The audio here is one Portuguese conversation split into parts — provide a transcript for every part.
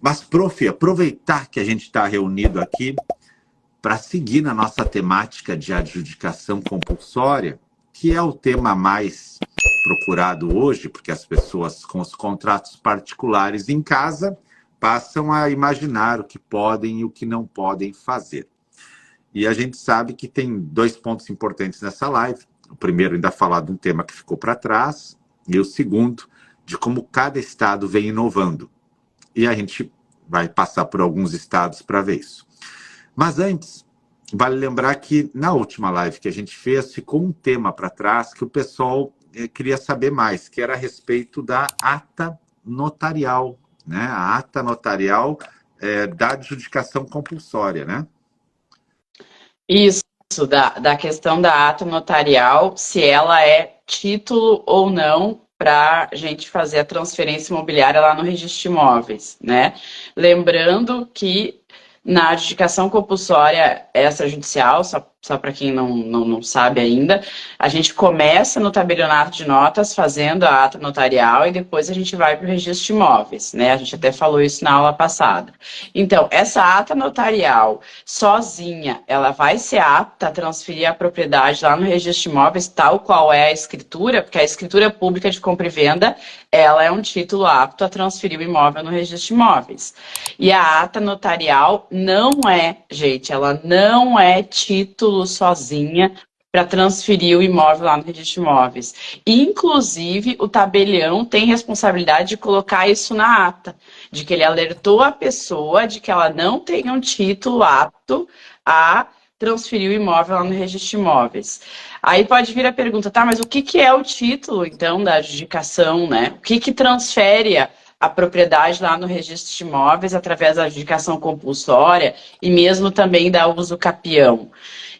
Mas, prof, aproveitar que a gente está reunido aqui para seguir na nossa temática de adjudicação compulsória, que é o tema mais procurado hoje, porque as pessoas com os contratos particulares em casa passam a imaginar o que podem e o que não podem fazer. E a gente sabe que tem dois pontos importantes nessa live. O primeiro, ainda falar de um tema que ficou para trás, e o segundo, de como cada estado vem inovando. E a gente vai passar por alguns estados para ver isso. Mas antes, vale lembrar que na última live que a gente fez, ficou um tema para trás que o pessoal queria saber mais, que era a respeito da ata notarial, né? A ata notarial da adjudicação compulsória, né? Isso, da questão da ata notarial, se ela é título ou não para a gente fazer a transferência imobiliária lá no registro de imóveis, né? Lembrando que na adjudicação compulsória extrajudicial, só para quem não sabe ainda, a gente começa no tabelionato de notas fazendo a ata notarial e depois a gente vai para o registro de imóveis, né? A gente até falou isso na aula passada. Então, essa ata notarial sozinha, ela vai ser apta a transferir a propriedade lá no registro de imóveis, tal qual é a escritura, porque a escritura pública de compra e venda, ela é um título apto a transferir o imóvel no registro de imóveis. E a ata notarial não é, gente, ela não é título sozinha para transferir o imóvel lá no registro de imóveis. Inclusive, o tabelião tem responsabilidade de colocar isso na ata, de que ele alertou a pessoa de que ela não tem um título apto a transferir o imóvel lá no registro de imóveis. Aí pode vir a pergunta, tá, mas o que é o título, então, da adjudicação, né? O que transfere a propriedade lá no registro de imóveis através da adjudicação compulsória e mesmo também da uso capião?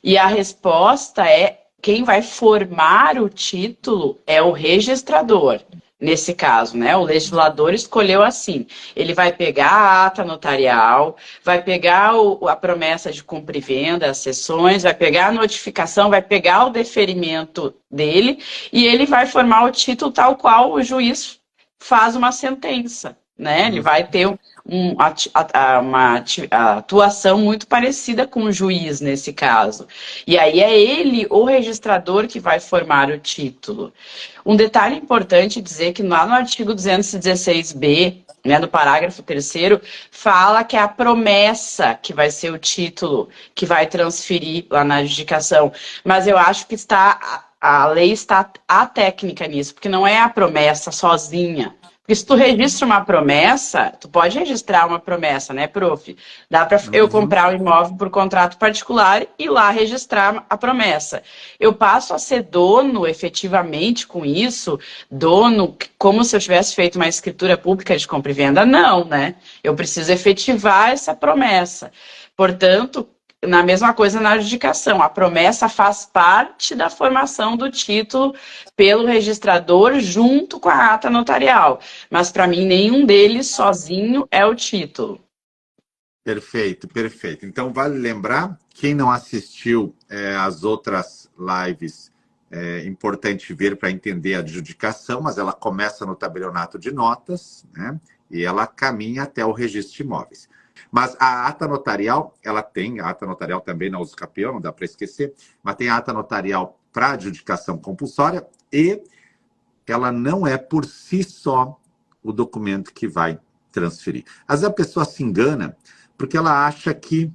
E a resposta é, quem vai formar o título é o registrador. Nesse caso, né? O legislador escolheu assim. Ele vai pegar a ata notarial, vai pegar a promessa de compra e venda, as sessões, vai pegar a notificação, vai pegar o deferimento dele e ele vai formar o título tal qual o juiz faz uma sentença, né? Ele vai ter uma atuação muito parecida com o juiz nesse caso. E aí é ele, o registrador, que vai formar o título. Um detalhe importante dizer que lá no artigo 216b, né, no parágrafo 3º, fala que é a promessa que vai ser o título que vai transferir lá na adjudicação. Mas eu acho que a lei está atécnica nisso, porque não é a promessa sozinha. Porque se tu registra uma promessa, tu pode registrar uma promessa, né, prof? Dá para eu comprar um imóvel por contrato particular e lá registrar a promessa. Eu passo a ser dono efetivamente com isso, dono, como se eu tivesse feito uma escritura pública de compra e venda? Não, né? Eu preciso efetivar essa promessa. Portanto, na mesma coisa na adjudicação, a promessa faz parte da formação do título pelo registrador junto com a ata notarial. Mas, para mim, nenhum deles sozinho é o título. Perfeito, perfeito. Então, vale lembrar, quem não assistiu às outras lives, é importante ver para entender a adjudicação, mas ela começa no tabelionato de notas, né? E ela caminha até o registro de imóveis. Mas a ata notarial, ela tem, a ata notarial também na uso capião, não dá para esquecer, mas tem a ata notarial para adjudicação compulsória e ela não é por si só o documento que vai transferir. Às vezes a pessoa se engana porque ela acha que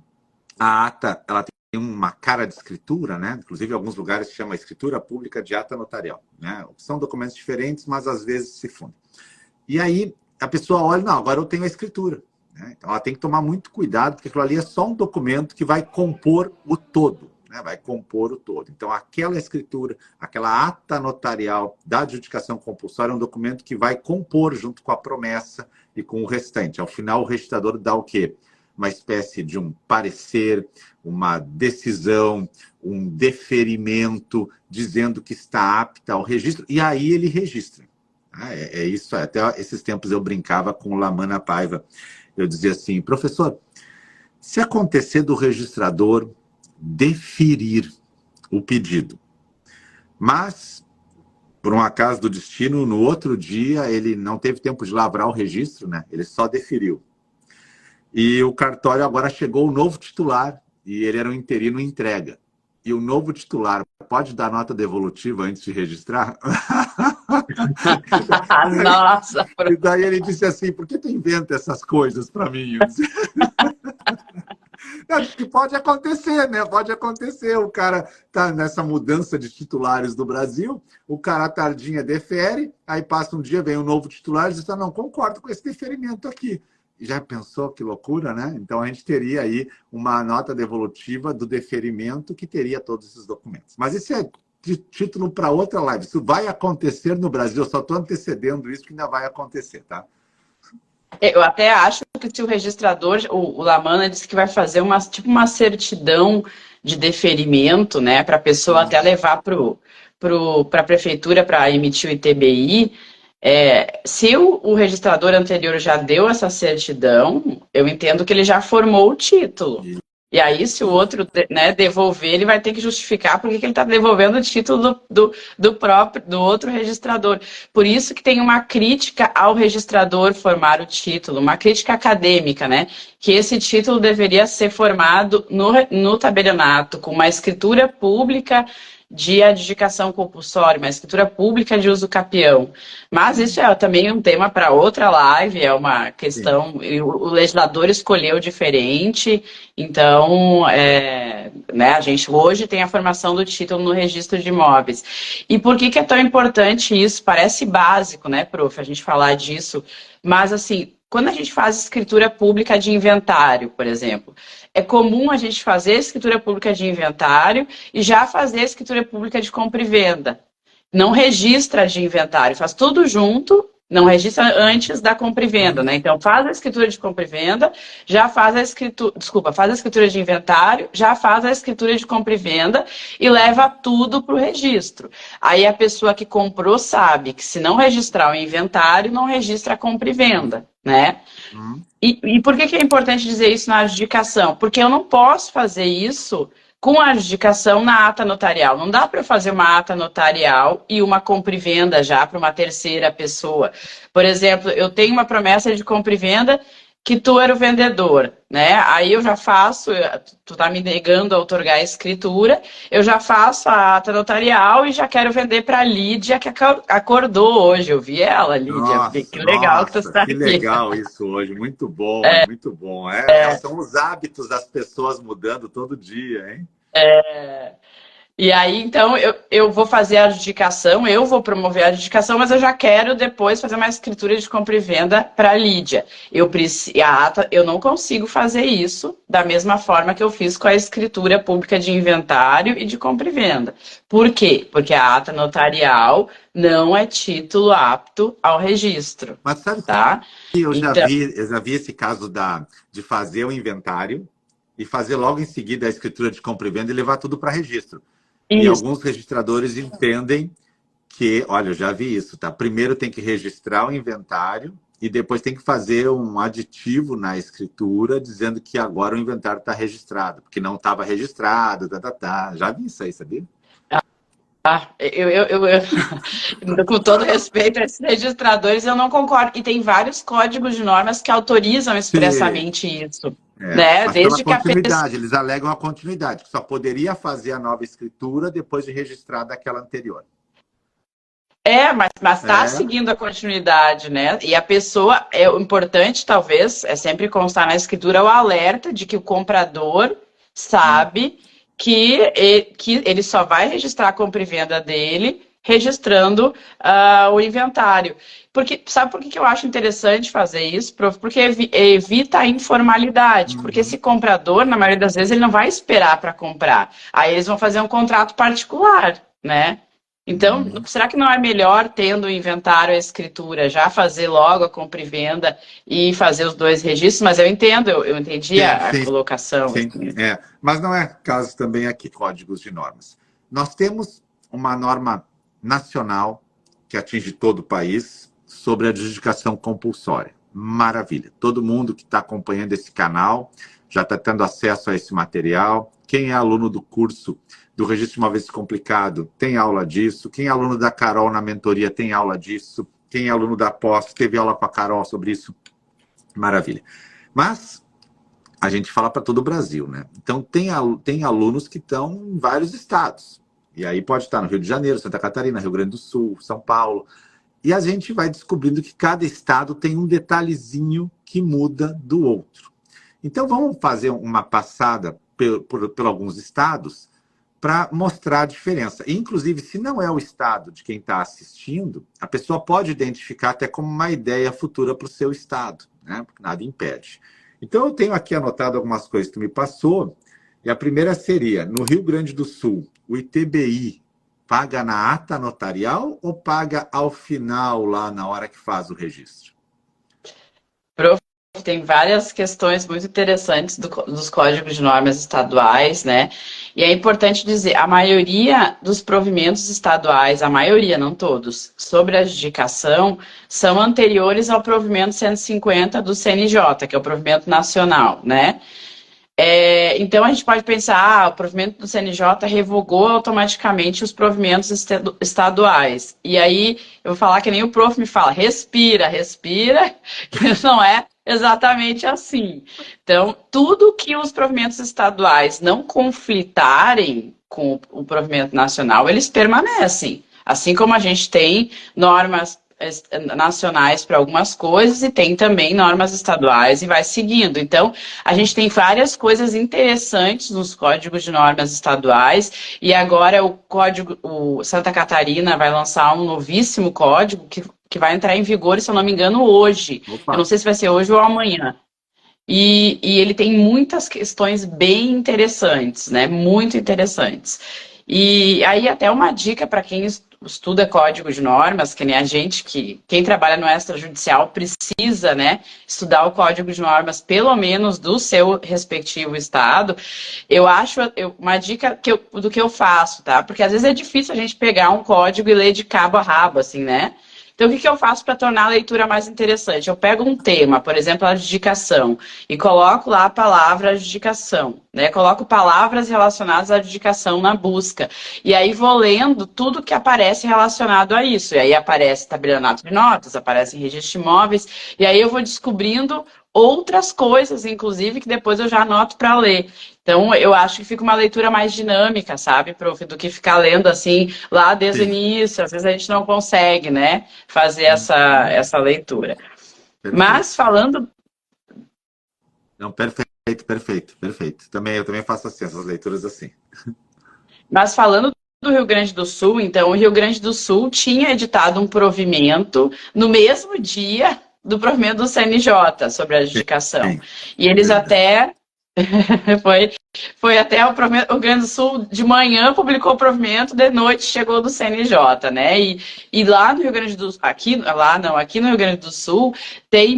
a ata ela tem uma cara de escritura, né? Inclusive, em alguns lugares chama escritura pública de ata notarial, né? São documentos diferentes, mas às vezes se fundem. E aí a pessoa olha, não, agora eu tenho a escritura. Né? Então ela tem que tomar muito cuidado, porque aquilo ali é só um documento que vai compor o todo. Né? Vai compor o todo. Então aquela escritura, aquela ata notarial da adjudicação compulsória é um documento que vai compor junto com a promessa e com o restante. Ao final, o registrador dá o quê? Uma espécie de um parecer, uma decisão, um deferimento, dizendo que está apta ao registro, e aí ele registra. É isso, até esses tempos eu brincava com o Lamana Paiva. Eu dizia assim, professor, se acontecer do registrador deferir o pedido, mas, por um acaso do destino, no outro dia ele não teve tempo de lavrar o registro, né? Ele só deferiu. E o cartório agora chegou o novo titular, e ele era um interino em entrega. E o novo titular pode dar nota devolutiva antes de registrar? Nossa, E daí ele disse assim, por que tu inventa essas coisas para mim? Eu disse, não, que pode acontecer, né? Pode acontecer. O cara tá nessa mudança de titulares do Brasil, o cara à tardinha defere, aí passa um dia, vem um novo titular e diz, não, concordo com esse deferimento aqui. Já pensou que loucura, né? Então a gente teria aí uma nota devolutiva do deferimento que teria todos esses documentos. Mas isso é título para outra live. Isso vai acontecer no Brasil, eu só estou antecedendo isso que ainda vai acontecer, tá? eu até acho que se o registrador, o Lamana disse que vai fazer uma certidão de deferimento, né, para a pessoa até levar para a prefeitura para emitir o ITBI. Se o registrador anterior já deu essa certidão, eu entendo que ele já formou o título. E aí, se o outro, né, devolver, ele vai ter que justificar por que ele está devolvendo o título do outro registrador. Por isso que tem uma crítica ao registrador formar o título, uma crítica acadêmica, né? Que esse título deveria ser formado no tabelionato, com uma escritura pública de adjudicação compulsória, uma escritura pública de uso capião. Mas isso é também um tema para outra live, é uma questão, o legislador escolheu diferente, então, né, a gente hoje tem a formação do título no registro de imóveis. E por que é tão importante isso? Parece básico, né, prof, a gente falar disso, mas assim, quando a gente faz escritura pública de inventário, por exemplo, é comum a gente fazer escritura pública de inventário e já fazer escritura pública de compra e venda. Não registra de inventário, faz tudo junto, não registra antes da compra e venda, né? Então faz a escritura de compra e venda, já faz a escritura, faz a escritura de inventário, já faz a escritura de compra e venda e leva tudo para o registro. Aí a pessoa que comprou sabe que se não registrar o inventário, não registra a compra e venda, né? E por que é importante dizer isso na adjudicação? Porque eu não posso fazer isso com a adjudicação na ata notarial. Não dá para eu fazer uma ata notarial e uma compra e venda já para uma terceira pessoa. Por exemplo, eu tenho uma promessa de compra e venda que tu era o vendedor, né? Aí eu já faço, tu tá me negando a outorgar a escritura, eu já faço a ata notarial e já quero vender para a Lídia, que acordou hoje. Eu vi ela, Lídia. Nossa, Que legal que tu está que aqui. legal isso hoje. Muito bom, muito bom. São os hábitos das pessoas mudando todo dia, hein? E aí, então, eu vou fazer a adjudicação, eu vou promover a adjudicação, mas eu já quero depois fazer uma escritura de compra e venda para a Lídia. A ata, eu não consigo fazer isso da mesma forma que eu fiz com a escritura pública de inventário e de compra e venda. Por quê? Porque a ata notarial não é título apto ao registro. Mas sabe tá? que eu já vi esse caso de fazer o inventário e fazer logo em seguida a escritura de compra e venda e levar tudo para registro. E alguns registradores entendem que, olha, eu já vi isso, tá? Primeiro tem que registrar o inventário e depois tem que fazer um aditivo na escritura dizendo que agora o inventário está registrado, porque não estava registrado, Já vi isso aí, sabia? Com todo respeito a esses registradores, eu não concordo. E tem vários códigos de normas que autorizam expressamente isso. Né? Mas Desde pela que continuidade, eles alegam a continuidade, que só poderia fazer a nova escritura depois de registrar daquela anterior. Mas está seguindo a continuidade, né? E a pessoa, o importante, talvez, é sempre constar na escritura o alerta de que o comprador sabe que ele só vai registrar a compra e venda dele registrando o inventário. Sabe por que eu acho interessante fazer isso, prof? Porque evita a informalidade. Porque esse comprador, na maioria das vezes, ele não vai esperar para comprar. Aí eles vão fazer um contrato particular, né? Então, será que não é melhor, tendo o inventário e a escritura, já fazer logo a compra e venda e fazer os dois registros? Mas eu entendo, eu entendi a colocação. Sim. Mas não é caso também aqui, códigos de normas. Nós temos uma norma nacional que atinge todo o país sobre a adjudicação compulsória. Maravilha. Todo mundo que está acompanhando esse canal já está tendo acesso a esse material. Quem é aluno do curso do Registro de Imóveis Complicado tem aula disso. Quem é aluno da Carol na mentoria tem aula disso. Quem é aluno da pós teve aula com a Carol sobre isso. Maravilha. Mas a gente fala para todo o Brasil, né? Então, tem alunos que estão em vários estados. E aí pode estar no Rio de Janeiro, Santa Catarina, Rio Grande do Sul, São Paulo. E a gente vai descobrindo que cada estado tem um detalhezinho que muda do outro. Então, vamos fazer uma passada por alguns estados para mostrar a diferença. Inclusive, se não é o estado de quem está assistindo, a pessoa pode identificar até como uma ideia futura para o seu estado, né? Porque nada impede. Então, eu tenho aqui anotado algumas coisas que tu me passou, e a primeira seria, no Rio Grande do Sul, o ITBI paga na ata notarial ou paga ao final, lá na hora que faz o registro? Tem várias questões muito interessantes dos códigos de normas estaduais, né? E é importante dizer, a maioria dos provimentos estaduais, a maioria, não todos, sobre a adjudicação, são anteriores ao provimento 150 do CNJ, que é o provimento nacional, né? Então, a gente pode pensar, o provimento do CNJ revogou automaticamente os provimentos estaduais. E aí, eu vou falar que nem o prof me fala, respira, respira, que não é exatamente assim. Então, tudo que os provimentos estaduais não conflitarem com o provimento nacional, eles permanecem. Assim como a gente tem normas nacionais para algumas coisas e tem também normas estaduais e vai seguindo. Então, a gente tem várias coisas interessantes nos códigos de normas estaduais e agora o Santa Catarina vai lançar um novíssimo código que vai entrar em vigor, se eu não me engano, hoje. Opa. Eu não sei se vai ser hoje ou amanhã. E ele tem muitas questões bem interessantes, né? Muito interessantes. E aí até uma dica para quem estuda código de normas, que nem a gente, quem trabalha no extrajudicial precisa, né, estudar o código de normas, pelo menos do seu respectivo estado. Eu acho uma dica do que eu faço, tá? Porque às vezes é difícil a gente pegar um código e ler de cabo a rabo, assim, né? Então, o que eu faço para tornar a leitura mais interessante? Eu pego um tema, por exemplo, a adjudicação, e coloco lá a palavra adjudicação, né? Coloco palavras relacionadas à adjudicação na busca. E aí vou lendo tudo que aparece relacionado a isso. E aí aparece tabelionato de notas, aparece em registro de imóveis, e aí eu vou descobrindo outras coisas, inclusive, que depois eu já anoto para ler. Então, eu acho que fica uma leitura mais dinâmica, sabe, prof, do que ficar lendo assim lá desde o Sim. início. Às vezes a gente não consegue, né, fazer essa leitura. Perfeito. Mas falando. Não, perfeito, perfeito, perfeito. Eu também faço assim, essas leituras assim. Mas falando do Rio Grande do Sul, então, o Rio Grande do Sul tinha editado um provimento no mesmo dia do provimento do CNJ sobre a adjudicação. Sim, E eles verdade. até foi até o Rio Grande do Sul de manhã publicou o provimento, de noite chegou do CNJ, né? E lá no Rio Grande do Sul, aqui no Rio Grande do Sul tem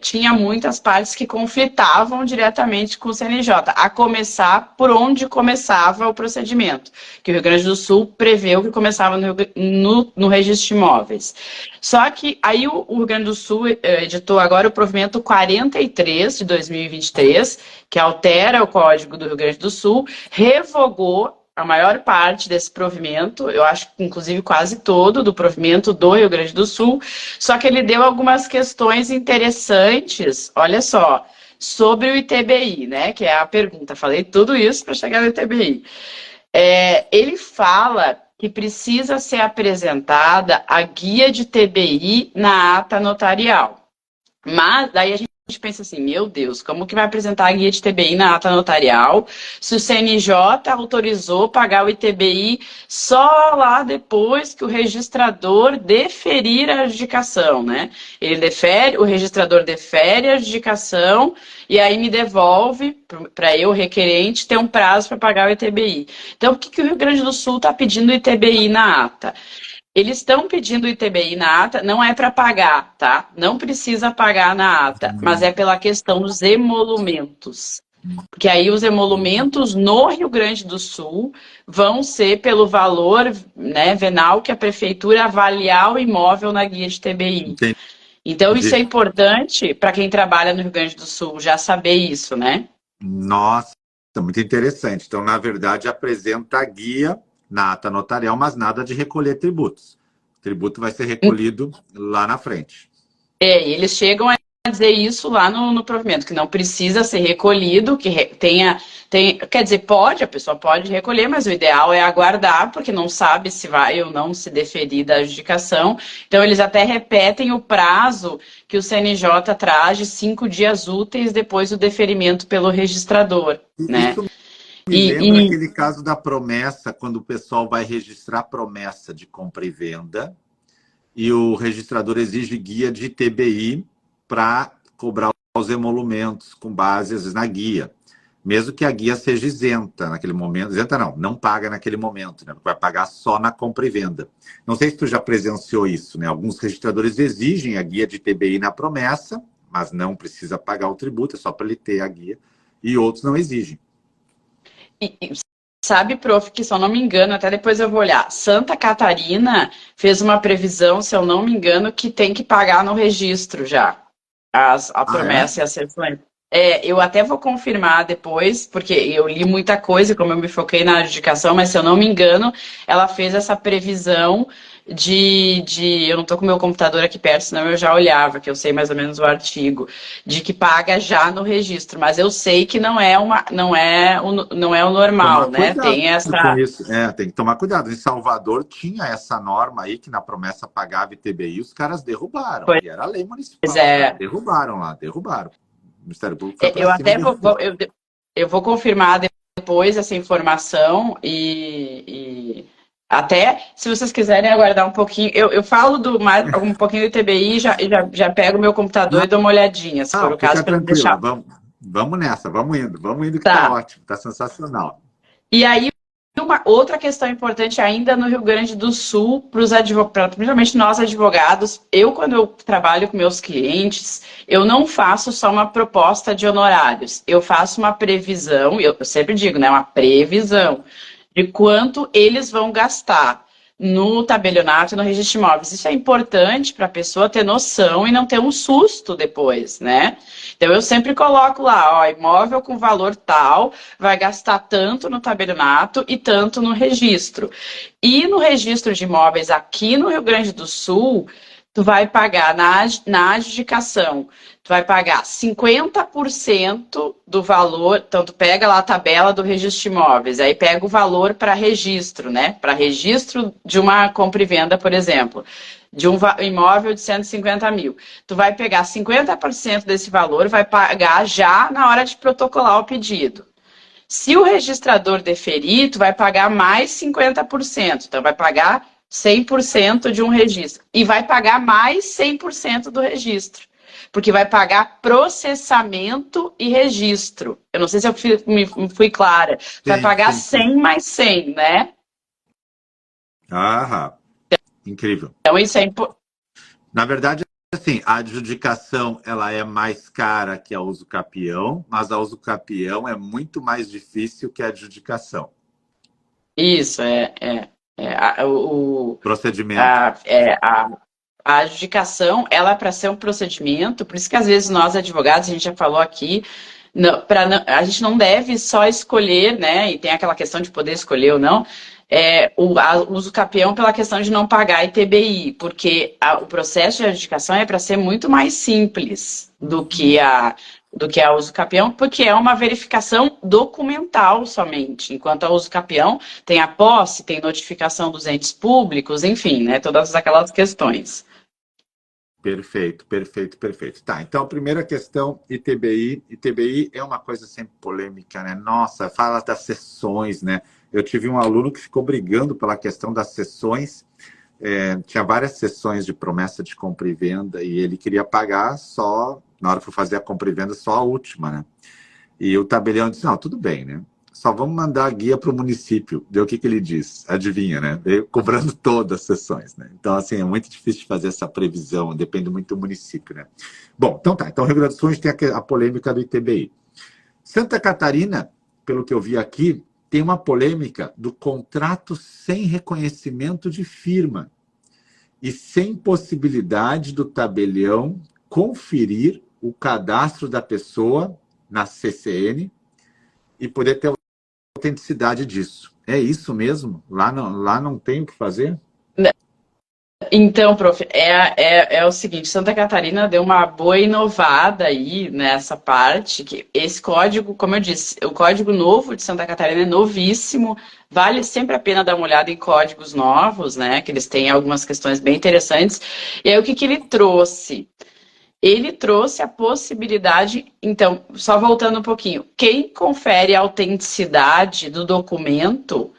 tinha muitas partes que conflitavam diretamente com o CNJ, a começar por onde começava o procedimento, que o Rio Grande do Sul preveu que começava no registro de imóveis. Só que aí o Rio Grande do Sul editou agora o provimento 43 de 2023, que altera o Código do Rio Grande do Sul, revogou a maior parte desse provimento, eu acho que inclusive quase todo do provimento do Rio Grande do Sul, só que ele deu algumas questões interessantes, olha só, sobre o ITBI, né, que é a pergunta, falei tudo isso para chegar no ITBI. Ele fala que precisa ser apresentada a guia de TBI na ata notarial. Mas daí a gente pensa assim, meu Deus, como que vai apresentar a guia de TBI na ata notarial se o CNJ autorizou pagar o ITBI só lá depois que o registrador deferir a adjudicação, né? Ele defere, o registrador defere a adjudicação e aí me devolve para eu, requerente, ter um prazo para pagar o ITBI. Então, por que o Rio Grande do Sul está pedindo o ITBI na ata? Eles estão pedindo o ITBI na ata, não é para pagar, tá? Não precisa pagar na ata, mas é pela questão dos emolumentos. Porque aí os emolumentos no Rio Grande do Sul vão ser pelo valor, né, venal que a prefeitura avaliar o imóvel na guia de TBI. Entendi. Então isso é importante para quem trabalha no Rio Grande do Sul já saber isso, né? Nossa, muito interessante. Então, na verdade, apresenta a guia na ata notarial, mas nada de recolher tributos. O tributo vai ser recolhido lá na frente. E eles chegam a dizer isso lá no provimento, que não precisa ser recolhido, quer dizer, a pessoa pode recolher, mas o ideal é aguardar, porque não sabe se vai ou não se deferir da adjudicação. Então, eles até repetem o prazo que o CNJ traz de 5 dias úteis depois do deferimento pelo registrador, né? Isso me lembra E, aquele caso da promessa, quando o pessoal vai registrar promessa de compra e venda, e o registrador exige guia de TBI para cobrar os emolumentos com base, às vezes, na guia. Mesmo que a guia seja isenta naquele momento. Isenta não paga naquele momento, né? Vai pagar só na compra e venda. Não sei se tu já presenciou isso, né? Alguns registradores exigem a guia de TBI na promessa, mas não precisa pagar o tributo, é só para ele ter a guia. E outros não exigem. E sabe, prof, que se eu não me engano, até depois eu vou olhar, Santa Catarina fez uma previsão, se eu não me engano, que tem que pagar no registro já, a Ah, é? promessa e a sessão. Eu até vou confirmar depois, porque eu li muita coisa, como eu me foquei na adjudicação, mas se eu não me engano, ela fez essa previsão eu não estou com o meu computador aqui perto, senão eu já olhava, que eu sei mais ou menos o artigo, de que paga já no registro, mas eu sei que não é o Tomar normal, né? cuidado Tem com essa. isso. É, tem que tomar cuidado. Em Salvador tinha essa norma aí que na promessa pagava ITBI, os caras derrubaram. E era lei Pois municipal. Os caras é, derrubaram lá, derrubaram. O Ministério Público foi para eu cima e até derrubou. eu vou confirmar depois essa informação até se vocês quiserem aguardar um pouquinho, eu falo mais um pouquinho do TBI e já pego o meu computador e dou uma olhadinha, se for Não, o caso, fica para não tranquila. deixar. Vamos nessa, vamos indo que tá Tá. ótimo, tá sensacional. E aí, uma outra questão importante ainda no Rio Grande do Sul, para os advogados, principalmente nós advogados, quando eu trabalho com meus clientes, eu não faço só uma proposta de honorários, eu faço uma previsão, eu sempre digo, né, uma previsão de quanto eles vão gastar no tabelionato e no registro de imóveis. Isso é importante para a pessoa ter noção e não ter um susto depois, né? Então, eu sempre coloco lá, ó, imóvel com valor tal, vai gastar tanto no tabelionato e tanto no registro. E no registro de imóveis aqui no Rio Grande do Sul, tu vai pagar na adjudicação, tu vai pagar 50% do valor, então tu pega lá a tabela do registro de imóveis, aí pega o valor para registro, né? Para registro de uma compra e venda, por exemplo, de um imóvel de 150 mil. Tu vai pegar 50% desse valor, vai pagar já na hora de protocolar o pedido. Se o registrador deferir, tu vai pagar mais 50%. Então, vai pagar 100% de um registro. E vai pagar mais 100% do registro. Porque vai pagar processamento e registro. Eu não sei se eu fui clara. Vai Sim, pagar sim, sim. 100 mais 100, né? Ah, incrível. Então, isso é importante. Na verdade, assim, a adjudicação ela é mais cara que a uso capião, mas a uso capião é muito mais difícil que a adjudicação. Isso, Procedimento. a, é, a, a adjudicação, ela é para ser um procedimento, por isso que às vezes nós advogados, a gente já falou aqui, não, a gente não deve só escolher, né? E tem aquela questão de poder escolher ou não, o uso capião pela questão de não pagar ITBI, porque o processo de adjudicação é para ser muito mais simples do que a uso capião, porque é uma verificação documental somente, enquanto a uso capião tem a posse, tem notificação dos entes públicos, enfim, né? Todas aquelas questões. Perfeito, perfeito, perfeito. Tá, então a primeira questão, ITBI. ITBI é uma coisa sempre polêmica, né? Nossa, fala das sessões, né? Eu tive um aluno que ficou brigando pela questão das sessões. Tinha várias sessões de promessa de compra e venda e ele queria pagar só, na hora que for fazer a compra e venda, só a última, né? E o tabelião disse, não, tudo bem, né? Só vamos mandar a guia para o município. Deu o que ele diz? Adivinha, né? Veio cobrando todas as sessões, né? Então, assim, é muito difícil de fazer essa previsão, depende muito do município, né? Bom, então tá. Então, Rio Grande do Sul, a gente tem a polêmica do ITBI. Santa Catarina, pelo que eu vi aqui, tem uma polêmica do contrato sem reconhecimento de firma e sem possibilidade do tabelião conferir o cadastro da pessoa na CCN e poder ter a autenticidade disso. É isso mesmo? Lá não tem o que fazer? Então, prof, é o seguinte, Santa Catarina deu uma boa inovada aí nessa parte, que esse código, como eu disse, o código novo de Santa Catarina é novíssimo, vale sempre a pena dar uma olhada em códigos novos, né, que eles têm algumas questões bem interessantes. E aí, o que que ele trouxe? Ele trouxe a possibilidade, então, só voltando um pouquinho, quem confere a autenticidade do documento,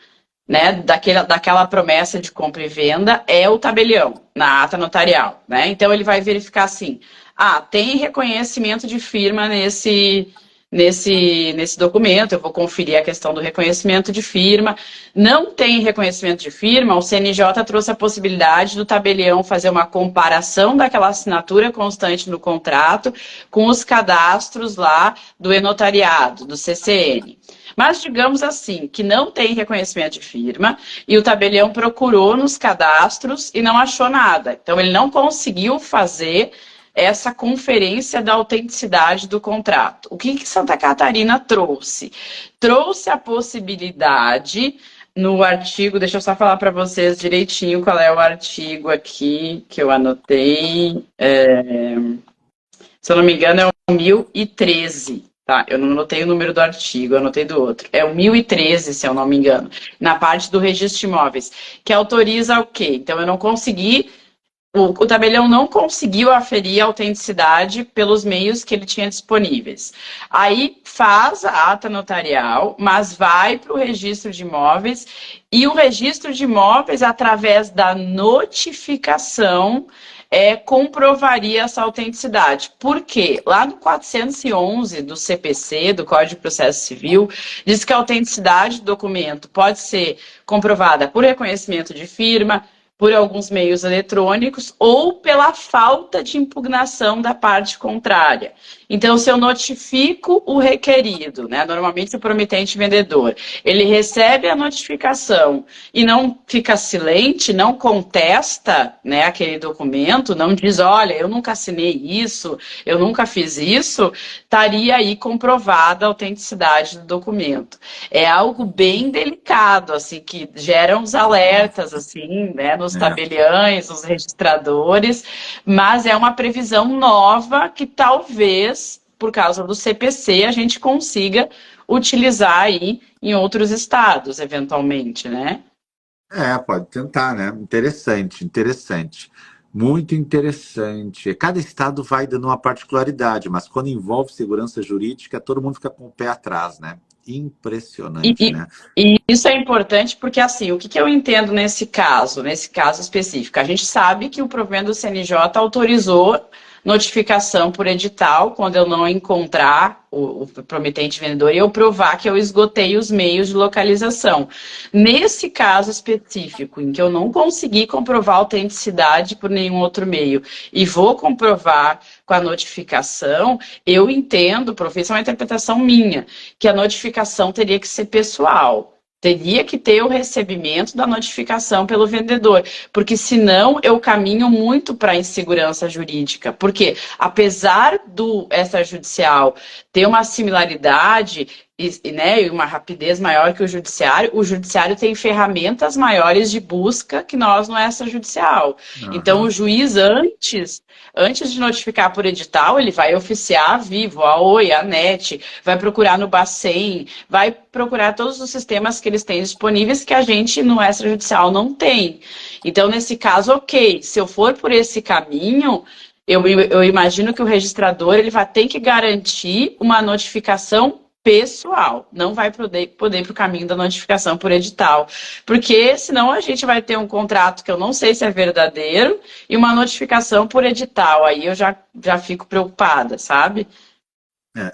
né, daquela promessa de compra e venda é o tabelião na ata notarial, né? Então ele vai verificar assim: tem reconhecimento de firma nesse documento, eu vou conferir a questão do reconhecimento de firma. Não tem reconhecimento de firma, o CNJ trouxe a possibilidade do tabelião fazer uma comparação daquela assinatura constante no contrato com os cadastros lá do enotariado, do CCN. Mas digamos assim, que não tem reconhecimento de firma e o tabelião procurou nos cadastros e não achou nada. Então ele não conseguiu fazer essa conferência da autenticidade do contrato. O que Santa Catarina trouxe? Trouxe a possibilidade no artigo, deixa eu só falar para vocês direitinho qual é o artigo aqui que eu anotei. Se eu não me engano, é o 1013. Tá, eu não anotei o número do artigo, eu anotei do outro. É o 1013, se eu não me engano, na parte do registro de imóveis, que autoriza o quê? Então, eu não consegui, o tabelião não conseguiu aferir a autenticidade pelos meios que ele tinha disponíveis. Aí faz a ata notarial, mas vai para o registro de imóveis, e o registro de imóveis, através da notificação, comprovaria essa autenticidade. Por quê? Lá no 411 do CPC, do Código de Processo Civil, diz que a autenticidade do documento pode ser comprovada por reconhecimento de firma, por alguns meios eletrônicos ou pela falta de impugnação da parte contrária. Então, se eu notifico o requerido, né, normalmente o promitente vendedor, ele recebe a notificação e não fica silente, não contesta, né, aquele documento, não diz, olha, eu nunca assinei isso, eu nunca fiz isso, estaria aí comprovada a autenticidade do documento. É algo bem delicado, assim, que gera uns alertas, assim, né, nos tabeliães, nos registradores, mas é uma previsão nova que talvez, por causa do CPC, a gente consiga utilizar aí em outros estados, eventualmente, né? Pode tentar, né? Interessante, interessante. Muito interessante. Cada estado vai dando uma particularidade, mas quando envolve segurança jurídica, todo mundo fica com o pé atrás, né? E, Impressionante, e- né? e isso é importante porque, assim, o que eu entendo nesse caso específico? A gente sabe que o provimento do CNJ autorizou notificação por edital quando eu não encontrar o promitente vendedor e eu provar que eu esgotei os meios de localização. Nesse caso específico, em que eu não consegui comprovar a autenticidade por nenhum outro meio e vou comprovar com a notificação, eu entendo, professor, é uma interpretação minha, que a notificação teria que ser pessoal. Teria que ter o recebimento da notificação pelo vendedor, porque senão eu caminho muito para a insegurança jurídica. Porque, apesar do extrajudicial ter uma similaridade né, e uma rapidez maior que o judiciário tem ferramentas maiores de busca que nós no extrajudicial. Então, o Aham. juiz, antes de notificar por edital, ele vai oficiar a Vivo, a Oi, a NET, vai procurar no Bacen, vai procurar todos os sistemas que eles têm disponíveis que a gente no extrajudicial não tem. Então, nesse caso, ok, se eu for por esse caminho, eu imagino que o registrador ele vai ter que garantir uma notificação pessoal, não vai poder ir para o caminho da notificação por edital, porque senão a gente vai ter um contrato que eu não sei se é verdadeiro e uma notificação por edital, aí eu já fico preocupada, sabe?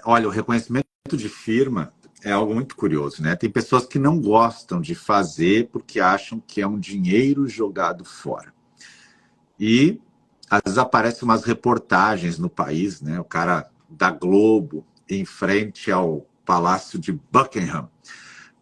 Olha, o reconhecimento de firma é algo muito curioso, né? Tem pessoas que não gostam de fazer porque acham que é um dinheiro jogado fora. E às vezes aparecem umas reportagens no país, né? O cara da Globo em frente ao Palácio de Buckingham.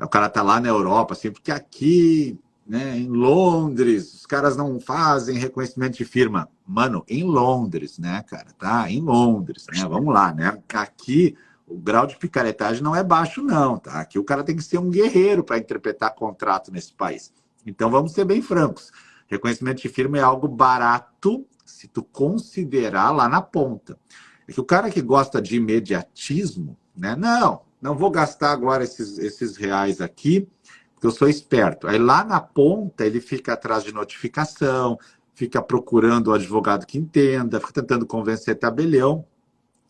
O cara tá lá na Europa, assim, porque aqui, né, em Londres, os caras não fazem reconhecimento de firma. Mano, em Londres, né, cara? Tá? Em Londres, né? Vamos lá, né? Aqui o grau de picaretagem não é baixo, não, tá? Aqui o cara tem que ser um guerreiro para interpretar contrato nesse país. Então vamos ser bem francos. Reconhecimento de firma é algo barato se tu considerar lá na ponta. É que o cara que gosta de imediatismo, né? Não vou gastar agora esses reais aqui, porque eu sou esperto. Aí lá na ponta ele fica atrás de notificação, fica procurando o advogado que entenda, fica tentando convencer tabelião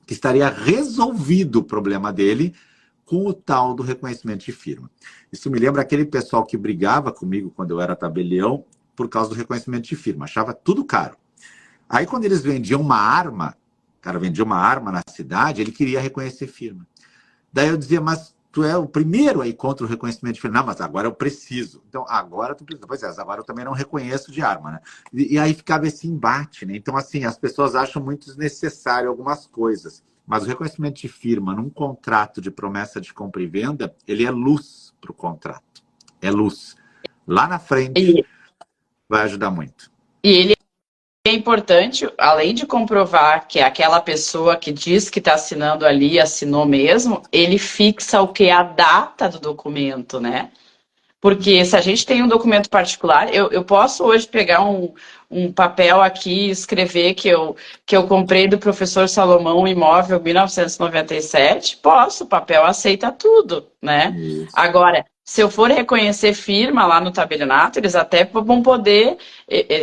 que estaria resolvido o problema dele com o tal do reconhecimento de firma. Isso me lembra aquele pessoal que brigava comigo quando eu era tabelião por causa do reconhecimento de firma, achava tudo caro. Aí quando eles vendiam uma arma, o cara vendia uma arma na cidade, ele queria reconhecer firma. Daí eu dizia, mas tu é o primeiro aí contra o reconhecimento de firma. Não, mas agora eu preciso. Então, agora tu precisa. Pois é, agora eu também não reconheço de arma, né? E aí ficava esse embate, né? Então, assim, as pessoas acham muito desnecessário algumas coisas. Mas o reconhecimento de firma num contrato de promessa de compra e venda, ele é luz para o contrato. É luz. Lá na frente, vai ajudar muito. E ele é importante, além de comprovar que aquela pessoa que diz que está assinando ali assinou mesmo, ele fixa o que? A data do documento, né? Porque se a gente tem um documento particular, eu posso hoje pegar um papel aqui e escrever que eu comprei do professor Salomão um imóvel 1997, posso, o papel aceita tudo, né? Isso. Agora, se eu for reconhecer firma lá no tabelionato, eles até vão poder,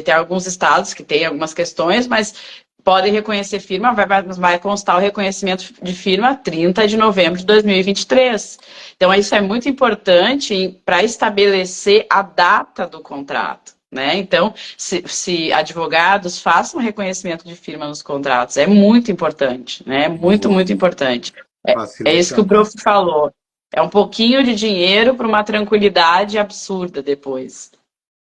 tem alguns estados que tem algumas questões, mas podem reconhecer firma, vai constar o reconhecimento de firma 30 de novembro de 2023. Então, isso é muito importante para estabelecer a data do contrato, né? Então, se advogados façam reconhecimento de firma nos contratos, é muito importante, né? Muito, muito importante. É isso que o prof falou. É um pouquinho de dinheiro para uma tranquilidade absurda depois.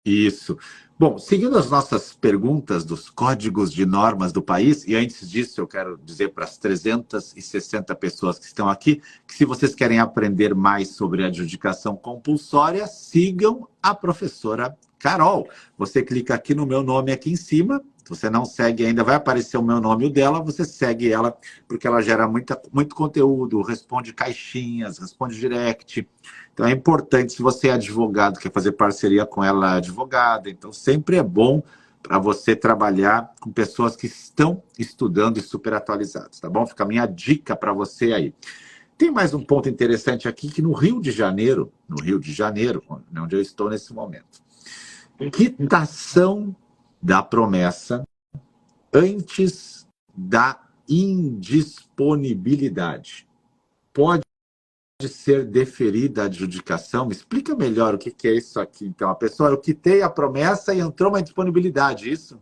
Isso. Bom, seguindo as nossas perguntas dos códigos de normas do país, e antes disso eu quero dizer para as 360 pessoas que estão aqui, que se vocês querem aprender mais sobre adjudicação compulsória, sigam a professora Carol. Você clica aqui no meu nome aqui em cima, se você não segue ainda, vai aparecer o meu nome e o dela, você segue ela, porque ela gera muito conteúdo, responde caixinhas, responde direct. Então é importante, se você é advogado, quer fazer parceria com ela, advogada, então sempre é bom para você trabalhar com pessoas que estão estudando e super atualizadas, tá bom? Fica a minha dica para você aí. Tem mais um ponto interessante aqui, que no Rio de Janeiro, onde eu estou nesse momento, quitação da promessa antes da indisponibilidade. Pode ser deferida a adjudicação? Me explica melhor o que é isso aqui. Então, a pessoa, eu quitei a promessa e entrou uma indisponibilidade, isso?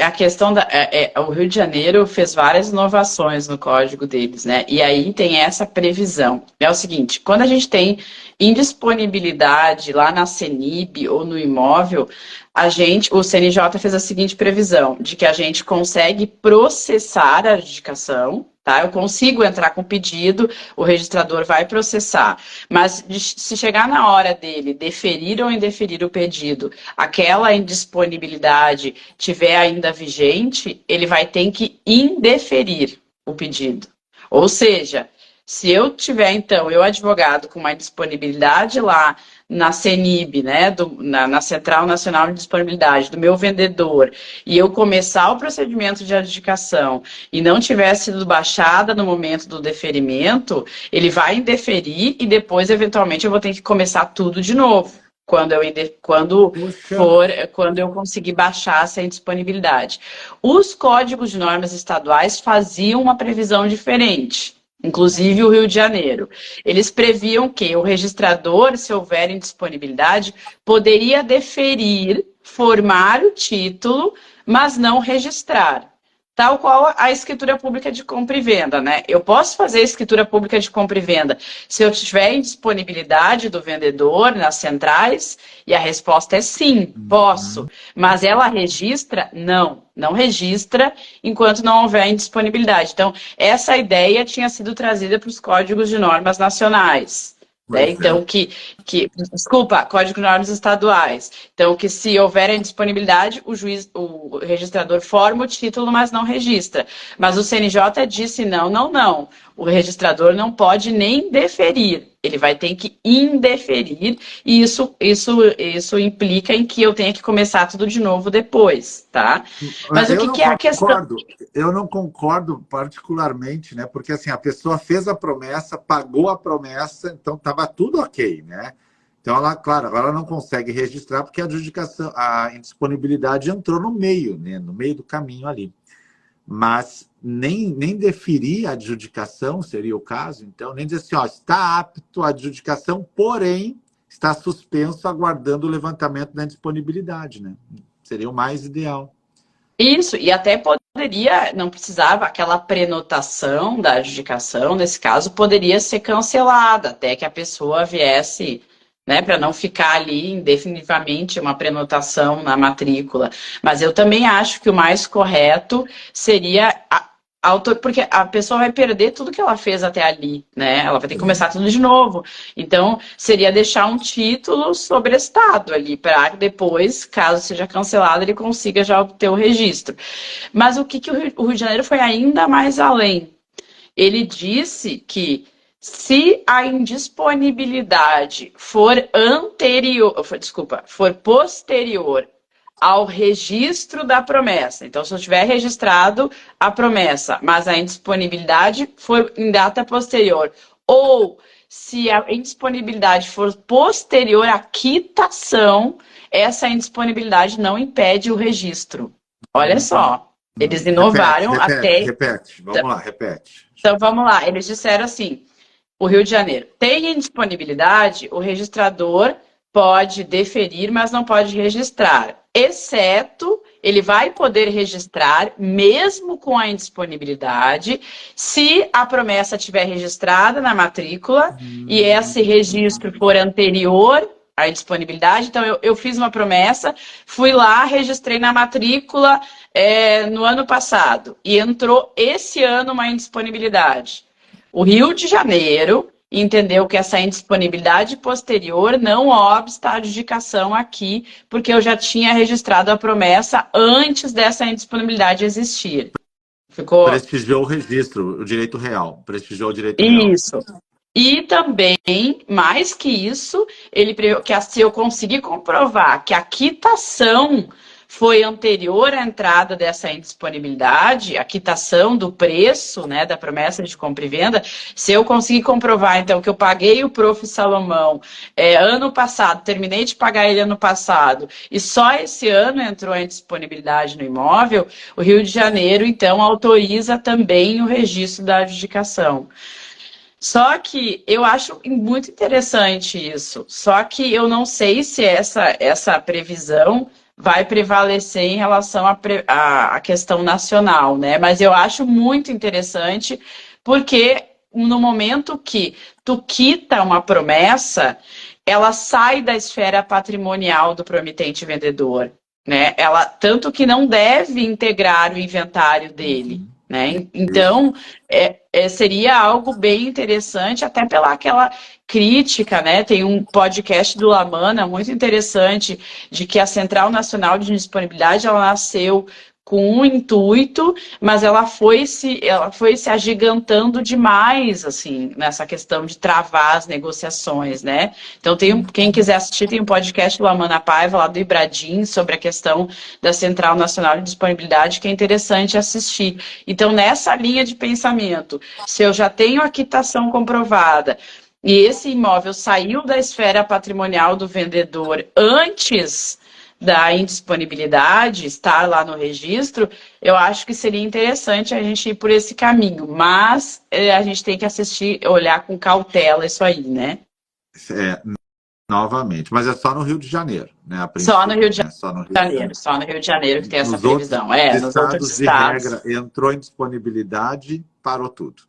A questão o Rio de Janeiro fez várias inovações no código deles, né? E aí tem essa previsão. É o seguinte, quando a gente tem indisponibilidade lá na CENIB ou no imóvel, o CNJ fez a seguinte previsão, de que a gente consegue processar a adjudicação, tá? Eu consigo entrar com pedido, o registrador vai processar. Mas se chegar na hora dele deferir ou indeferir o pedido, aquela indisponibilidade tiver ainda vigente, ele vai ter que indeferir o pedido. Ou seja, se eu tiver, então, eu advogado com uma disponibilidade lá na CENIB, né, na Central Nacional de Disponibilidade, do meu vendedor, e eu começar o procedimento de adjudicação e não tiver sido baixada no momento do deferimento, ele vai indeferir e depois, eventualmente, eu vou ter que começar tudo de novo. Quando eu conseguir baixar essa indisponibilidade. Os códigos de normas estaduais faziam uma previsão diferente, inclusive o Rio de Janeiro. Eles previam que o registrador, se houver indisponibilidade, poderia deferir, formar o título, mas não registrar. Tal qual a escritura pública de compra e venda, né? Eu posso fazer a escritura pública de compra e venda se eu tiver indisponibilidade do vendedor nas centrais? E a resposta é sim, posso. Mas ela registra? Não registra enquanto não houver indisponibilidade. Então, essa ideia tinha sido trazida para os códigos de normas nacionais. Né? Então, desculpa, Código de Normas Estaduais. Então, que se houver indisponibilidade, o registrador forma o título, mas não registra. Mas o CNJ disse não. O registrador não pode nem deferir. Ele vai ter que indeferir, e isso implica em que eu tenha que começar tudo de novo depois, tá? Mas o Eu que, não que é a questão? concordo, eu não concordo particularmente, né? Porque assim, a pessoa fez a promessa, pagou a promessa, então estava tudo ok, né? Então ela, claro, agora ela não consegue registrar porque a adjudicação, a indisponibilidade entrou no meio, né? No meio do caminho ali. Mas nem deferir a adjudicação seria o caso, então, nem dizer assim, ó, está apto à adjudicação, porém está suspenso aguardando o levantamento da disponibilidade, né? Seria o mais ideal. Isso, e até poderia, não precisava, aquela prenotação da adjudicação, nesse caso, poderia ser cancelada até que a pessoa viesse, né, para não ficar ali indefinitivamente uma prenotação na matrícula. Mas eu também acho que o mais correto seria porque a pessoa vai perder tudo que ela fez até ali, né? Ela vai ter que começar tudo de novo. Então, seria deixar um título sobrestado ali, para depois, caso seja cancelado, ele consiga já obter o registro. Mas o que o Rio de Janeiro foi ainda mais além? Ele disse que se a indisponibilidade for for posterior ao registro da promessa. Então, se eu tiver registrado a promessa, mas a indisponibilidade for em data posterior, ou se a indisponibilidade for posterior à quitação, essa indisponibilidade não impede o registro. Olha só, eles Repete, inovaram repete, até. repete. Vamos lá, repete. Então, vamos lá. Eles disseram assim: o Rio de Janeiro tem indisponibilidade, o registrador pode deferir, mas não pode registrar. Exceto, ele vai poder registrar, mesmo com a indisponibilidade, se a promessa estiver registrada na matrícula e esse registro for anterior à disponibilidade. Então, eu fiz uma promessa, fui lá, registrei na matrícula no ano passado e entrou esse ano uma indisponibilidade. O Rio de Janeiro entendeu que essa indisponibilidade posterior não obsta a adjudicação aqui, porque eu já tinha registrado a promessa antes dessa indisponibilidade existir. Ficou Prestigiou o registro, o direito real. Prestigiou o direito real. isso. E também, mais que isso, se eu conseguir comprovar que a quitação foi anterior à entrada dessa indisponibilidade, a quitação do preço, né, da promessa de compra e venda, se eu conseguir comprovar, então, que eu paguei o Prof. Salomão ano passado, terminei de pagar ele ano passado, e só esse ano entrou a indisponibilidade no imóvel, o Rio de Janeiro, então, autoriza também o registro da adjudicação. Só que eu acho muito interessante isso. Só que eu não sei se essa previsão vai prevalecer em relação à questão nacional, né? Mas eu acho muito interessante, porque no momento que tu quita uma promessa, ela sai da esfera patrimonial do promitente vendedor, né? Ela tanto que não deve integrar o inventário dele. Né? Então, seria algo bem interessante, até pela aquela crítica, né? Tem um podcast do Lamana muito interessante de que a Central Nacional de Disponibilidade ela nasceu com um intuito, mas ela foi se agigantando demais, assim, nessa questão de travar as negociações, né? Então, quem quiser assistir, tem um podcast do Amanda Paiva, lá do Ibradim, sobre a questão da Central Nacional de Disponibilidade, que é interessante assistir. Então, nessa linha de pensamento, se eu já tenho a quitação comprovada e esse imóvel saiu da esfera patrimonial do vendedor antes da indisponibilidade, estar lá no registro, eu acho que seria interessante a gente ir por esse caminho, mas a gente tem que olhar com cautela isso aí, né? Novamente, mas é só no Rio de Janeiro, né? A Só no Rio princípio, de né? Só no Rio de Janeiro. Só no Rio de Janeiro que tem essa Nos outros previsão. Nos outros estados, de estados. regra, entrou em disponibilidade, parou tudo.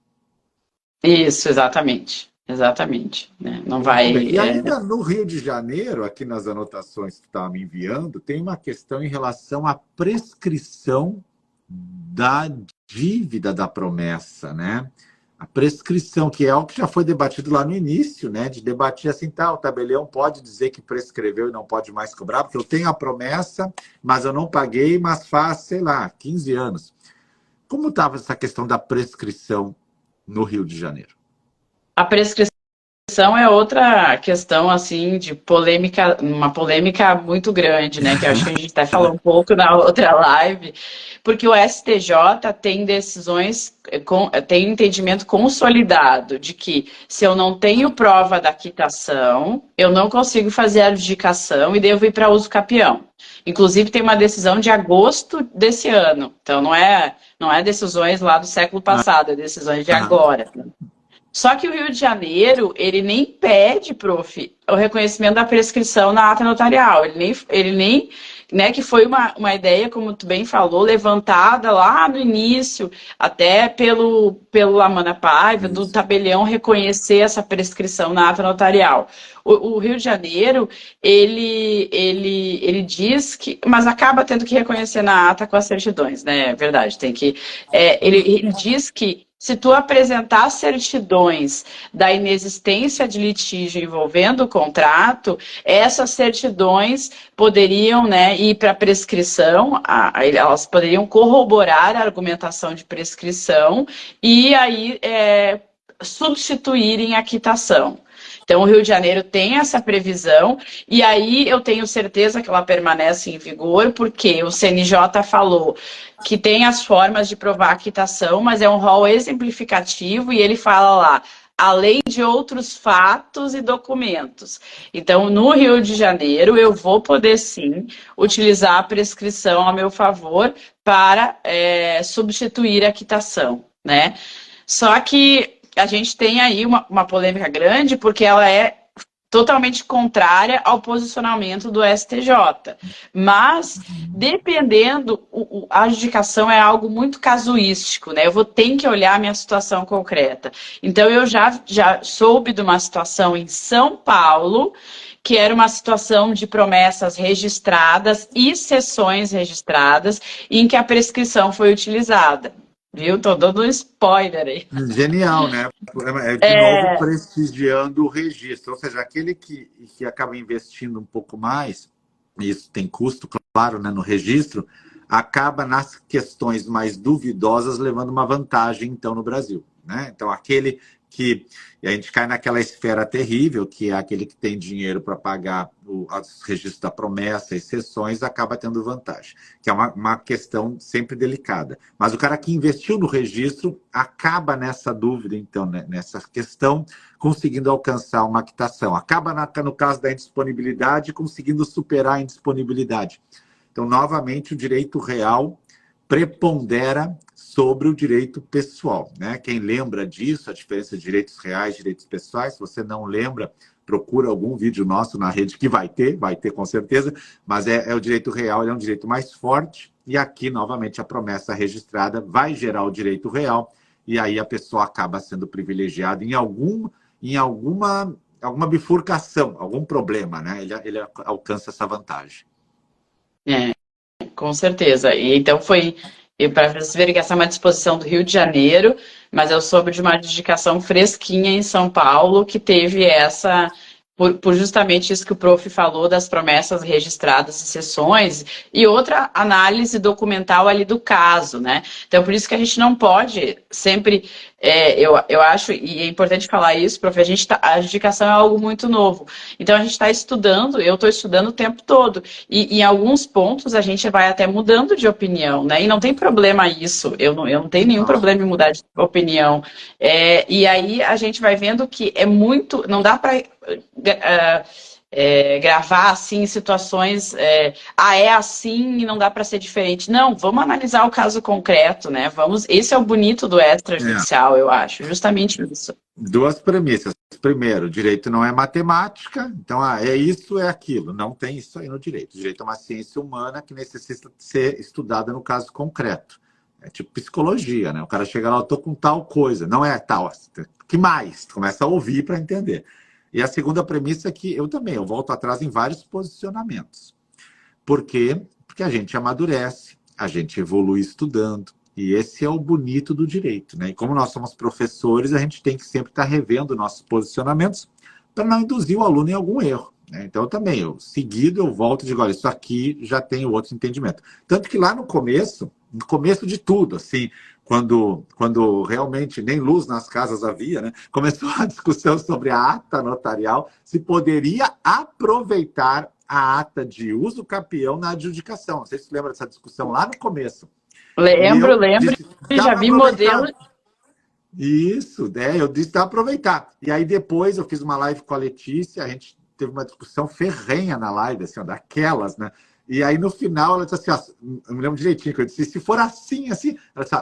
Isso, exatamente. Exatamente. Né? Não Muito bem. vai. E ainda no Rio de Janeiro, aqui nas anotações que estava me enviando, tem uma questão em relação à prescrição da dívida da promessa, né? A prescrição, que é algo que já foi debatido lá no início, né? De debater assim, tá, o tabelião pode dizer que prescreveu e não pode mais cobrar, porque eu tenho a promessa, mas eu não paguei, mas faz, sei lá, 15 anos. Como estava essa questão da prescrição no Rio de Janeiro? A prescrição é outra questão, assim, de polêmica, uma polêmica muito grande, né? Que eu acho que a gente até falou um pouco na outra live, porque o STJ tem decisões, tem entendimento consolidado de que se eu não tenho prova da quitação, eu não consigo fazer a adjudicação e devo ir para uso capião. Inclusive, tem uma decisão de agosto desse ano. Então, não é decisões lá do século passado, é decisões de agora. Só que o Rio de Janeiro, ele nem pede, prof, o reconhecimento da prescrição na ata notarial. Ele nem né, que foi uma ideia, como tu bem falou, levantada lá no início, até pelo Lamana Paiva, do tabelião reconhecer essa prescrição na ata notarial. O Rio de Janeiro, ele diz que, mas acaba tendo que reconhecer na ata com as certidões, né? É verdade, tem que. Ele diz que se tu apresentar certidões da inexistência de litígio envolvendo o contrato, essas certidões poderiam, né, ir para prescrição, elas poderiam corroborar a argumentação de prescrição e aí substituírem a quitação. Então, o Rio de Janeiro tem essa previsão, e aí eu tenho certeza que ela permanece em vigor, porque o CNJ falou que tem as formas de provar a quitação, mas é um rol exemplificativo, e ele fala lá, além de outros fatos e documentos. Então, no Rio de Janeiro, eu vou poder, sim, utilizar a prescrição a meu favor para substituir a quitação, né? Só que a gente tem aí uma polêmica grande, porque ela é totalmente contrária ao posicionamento do STJ. Mas, dependendo, a adjudicação é algo muito casuístico, né? Eu vou ter que olhar a minha situação concreta. Então, eu já soube de uma situação em São Paulo, que era uma situação de promessas registradas e cessões registradas, em que a prescrição foi utilizada. Viu? Tô dando um spoiler aí. Genial, né? De novo, prestigiando o registro. Ou seja, aquele que acaba investindo um pouco mais, e isso tem custo, claro, né, no registro, acaba nas questões mais duvidosas levando uma vantagem, então, no Brasil, né? Então, aquele que... E a gente cai naquela esfera terrível, que é aquele que tem dinheiro para pagar os registros da promessa e cessões, acaba tendo vantagem, que é uma questão sempre delicada. Mas o cara que investiu no registro acaba nessa dúvida, então, né, nessa questão, conseguindo alcançar uma quitação. Acaba, no caso da indisponibilidade, conseguindo superar a indisponibilidade. Então, novamente, o direito real prepondera sobre o direito pessoal, né? Quem lembra disso, a diferença de direitos reais e direitos pessoais, se você não lembra, procura algum vídeo nosso na rede que vai ter com certeza, mas é o direito real, ele é um direito mais forte, e aqui, novamente, a promessa registrada vai gerar o direito real, e aí a pessoa acaba sendo privilegiada em alguma bifurcação, algum problema, né? Ele alcança essa vantagem. Com certeza. E então foi, para vocês verem que essa é uma disposição do Rio de Janeiro, mas eu soube de uma adjudicação fresquinha em São Paulo que teve essa, por justamente isso que o prof falou, das promessas registradas e sessões, e outra análise documental ali do caso, né? Então, por isso que a gente não pode sempre... eu acho, e é importante falar isso, prof, a adjudicação é algo muito novo. Então, a gente está estudando, eu estou estudando o tempo todo. E em alguns pontos, a gente vai até mudando de opinião, né? E não tem problema isso. Eu não tenho nenhum problema em mudar de opinião. E aí, a gente vai vendo que é muito... Não dá para... gravar assim situações é assim e não dá para ser diferente. Não, vamos analisar o caso concreto, né? Esse é o bonito do extrajudicial, eu acho, justamente isso. Duas premissas. Primeiro, direito não é matemática, então é isso, é aquilo. Não tem isso aí no direito. O direito é uma ciência humana que necessita ser estudada no caso concreto. É tipo psicologia, né? O cara chega lá, eu tô com tal coisa, não é tal. Que mais? Começa a ouvir para entender. E a segunda premissa é que eu volto atrás em vários posicionamentos. Por quê? Porque a gente amadurece, a gente evolui estudando, e esse é o bonito do direito, né? E como nós somos professores, a gente tem que sempre estar revendo nossos posicionamentos para não induzir o aluno em algum erro, né? Então, seguido, eu volto e digo, olha, isso aqui já tem outro entendimento. Tanto que lá no começo de tudo, assim, quando realmente nem luz nas casas havia, né? Começou a discussão sobre a ata notarial, se poderia aproveitar a ata de uso capião na adjudicação. Não sei se você lembra dessa discussão lá no começo. E Lembro, eu lembro. disse, dá Já para vi modelo. aproveitar. Isso, né? Eu disse para aproveitar. E aí depois eu fiz uma live com a Letícia, a gente teve uma discussão ferrenha na live, assim, ó, daquelas, né? E aí no final ela disse assim, ó, eu me lembro direitinho que eu disse, se for assim, ela disse,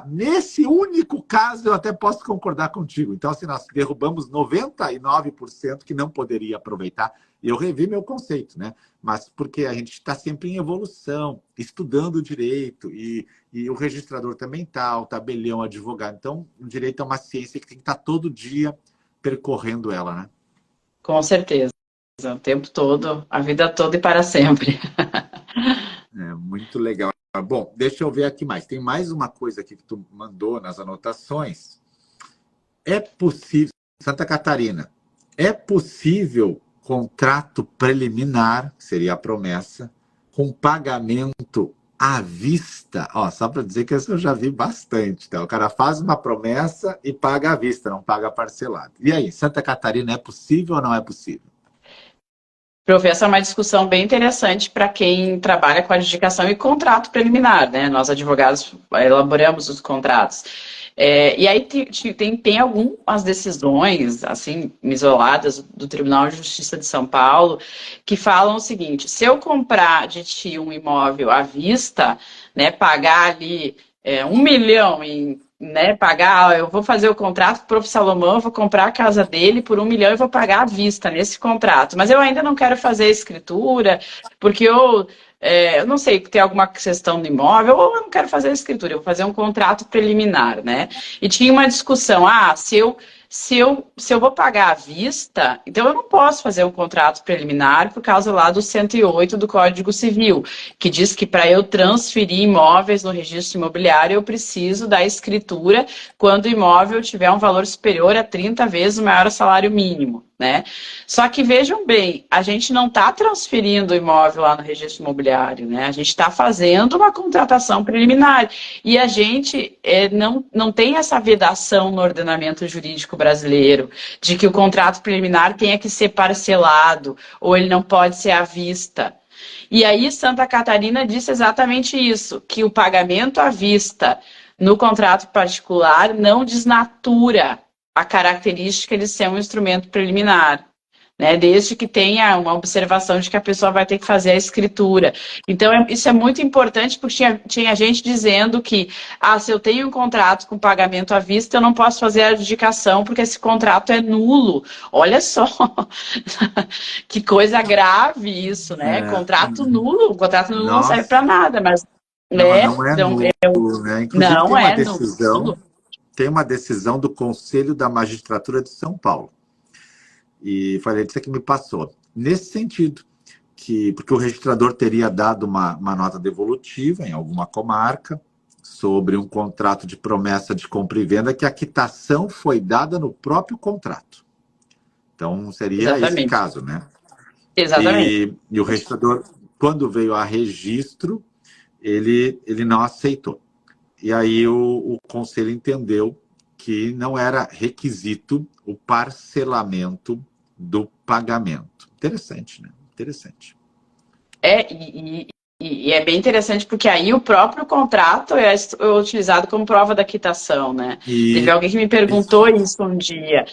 nesse único caso eu até posso concordar contigo. Então, assim, nós derrubamos 99% que não poderia aproveitar. E eu revi meu conceito, né? Mas porque a gente está sempre em evolução, estudando o direito, e o registrador também está, o tabelião, o advogado. Então, o direito é uma ciência que tem que estar todo dia percorrendo ela, né? Com certeza. O tempo todo, a vida toda e para sempre. É muito legal. Bom, deixa eu ver aqui mais. Tem mais uma coisa aqui que tu mandou nas anotações. É possível, Santa Catarina, é possível contrato preliminar, que seria a promessa, com pagamento à vista? Ó, só para dizer que isso eu já vi bastante. Então, o cara faz uma promessa e paga à vista, não paga parcelado. E aí, Santa Catarina, é possível ou não é possível? Professor, é uma discussão bem interessante para quem trabalha com adjudicação e contrato preliminar, né? Nós, advogados, elaboramos os contratos. E aí tem algumas decisões, assim, isoladas do Tribunal de Justiça de São Paulo, que falam o seguinte: se eu comprar de ti um imóvel à vista, né, pagar ali 1 milhão em, né, pagar, eu vou fazer o contrato com o Prof. Salomão, eu vou comprar a casa dele por 1 milhão e vou pagar à vista nesse contrato. Mas eu ainda não quero fazer a escritura, porque eu não sei, tem alguma questão do imóvel, ou eu não quero fazer a escritura, eu vou fazer um contrato preliminar, né? E tinha uma discussão, se eu vou pagar à vista, então eu não posso fazer um contrato preliminar por causa lá do 108 do Código Civil, que diz que para eu transferir imóveis no registro imobiliário, eu preciso da escritura quando o imóvel tiver um valor superior a 30 vezes o maior salário mínimo, né? Só que vejam bem, a gente não está transferindo o imóvel lá no registro imobiliário, né? A gente está fazendo uma contratação preliminar e a gente não tem essa vedação no ordenamento jurídico brasileiro de que o contrato preliminar tenha que ser parcelado ou ele não pode ser à vista. E aí Santa Catarina disse exatamente isso, que o pagamento à vista no contrato particular não desnatura a característica de ser um instrumento preliminar, né? Desde que tenha uma observação de que a pessoa vai ter que fazer a escritura. Então, isso é muito importante, porque tinha gente dizendo que, se eu tenho um contrato com pagamento à vista, eu não posso fazer a adjudicação, porque esse contrato é nulo. Olha só, que coisa grave isso, né? Contrato nulo, o contrato nulo não serve para Nossa, nada, mas não é não, nulo, né? Inclusive não é nulo. tem uma decisão do Conselho da Magistratura de São Paulo. E foi a Letícia que me passou. Nesse sentido, porque o registrador teria dado uma nota devolutiva em alguma comarca sobre um contrato de promessa de compra e venda que a quitação foi dada no próprio contrato. Então, seria esse Exatamente. caso, né? Exatamente. E o registrador, quando veio a registro, ele não aceitou. E aí o conselho entendeu que não era requisito o parcelamento do pagamento. Interessante, né? Interessante. E é bem interessante porque aí o próprio contrato é utilizado como prova da quitação, né? Teve alguém que me perguntou isso um dia.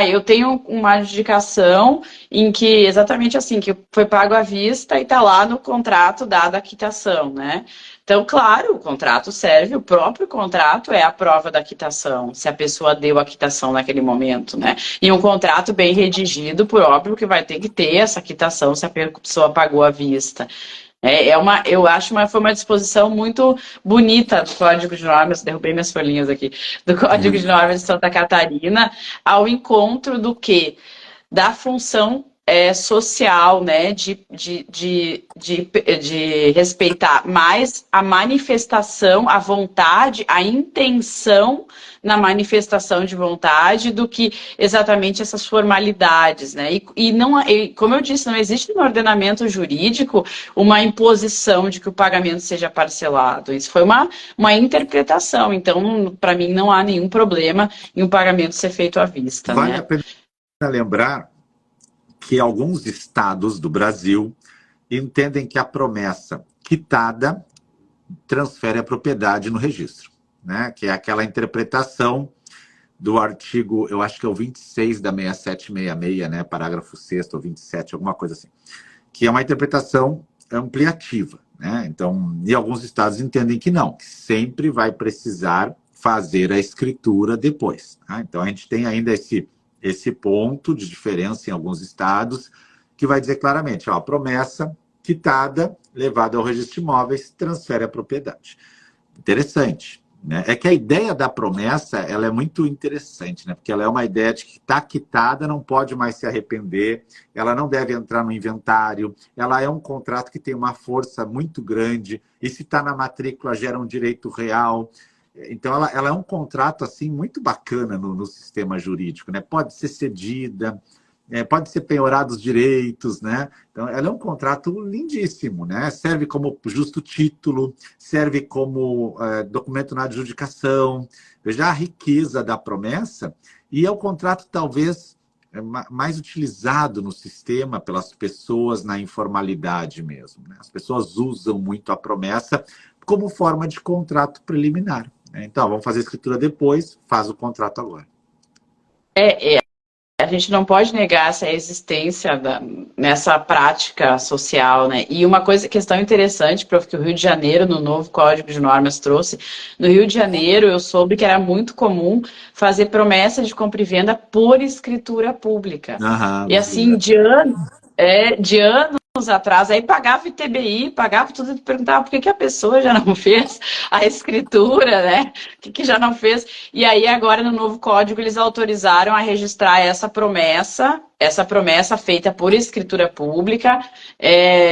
Eu tenho uma adjudicação em que exatamente assim, que foi pago à vista e está lá no contrato dada a quitação, né? Então, claro, o contrato serve, o próprio contrato é a prova da quitação, se a pessoa deu a quitação naquele momento, né? E um contrato bem redigido, por óbvio que vai ter que ter essa quitação se a pessoa pagou à vista. Eu acho que foi uma disposição muito bonita do Código de Normas, derrubei minhas folhinhas aqui, do Código de Normas de Santa Catarina, ao encontro do quê? Da função social, né, de respeitar mais a manifestação, a vontade, a intenção na manifestação de vontade do que exatamente essas formalidades, né? E como eu disse, não existe no ordenamento jurídico uma imposição de que o pagamento seja parcelado. Isso foi uma interpretação. Então, para mim, não há nenhum problema em o pagamento ser feito à vista, Vale né? a pena lembrar que alguns estados do Brasil entendem que a promessa quitada transfere a propriedade no registro, né? Que é aquela interpretação do artigo, eu acho que é o 26 da 6766, né? Parágrafo 6º ou 27, alguma coisa assim, que é uma interpretação ampliativa, né? Então, e alguns estados entendem que não, que sempre vai precisar fazer a escritura depois, tá? Então, a gente tem ainda esse ponto de diferença em alguns estados, que vai dizer claramente, ó, a promessa quitada, levada ao registro de imóveis, transfere a propriedade. Interessante, né? É que a ideia da promessa, ela é muito interessante, né? Porque ela é uma ideia de que está quitada, não pode mais se arrepender, ela não deve entrar no inventário, ela é um contrato que tem uma força muito grande, e se está na matrícula gera um direito real. Então, ela é um contrato assim muito bacana no sistema jurídico, né? Pode ser cedida, pode ser penhorado os direitos, né? Então, ela é um contrato lindíssimo, né? Serve como justo título, serve como documento na adjudicação. Veja a riqueza da promessa, e é o contrato talvez mais utilizado no sistema pelas pessoas na informalidade mesmo, né? As pessoas usam muito a promessa como forma de contrato preliminar. Então, vamos fazer a escritura depois, faz o contrato agora. A gente não pode negar essa existência nessa prática social, né? E uma questão interessante, prof, que o Rio de Janeiro, no novo Código de Normas, trouxe. No Rio de Janeiro, eu soube que era muito comum fazer promessa de compra e venda por escritura pública. E assim, de anos atrás, aí pagava ITBI, pagava tudo, e perguntava por que a pessoa já não fez a escritura, né? Por que já não fez? E aí agora no novo código eles autorizaram a registrar essa promessa feita por escritura pública,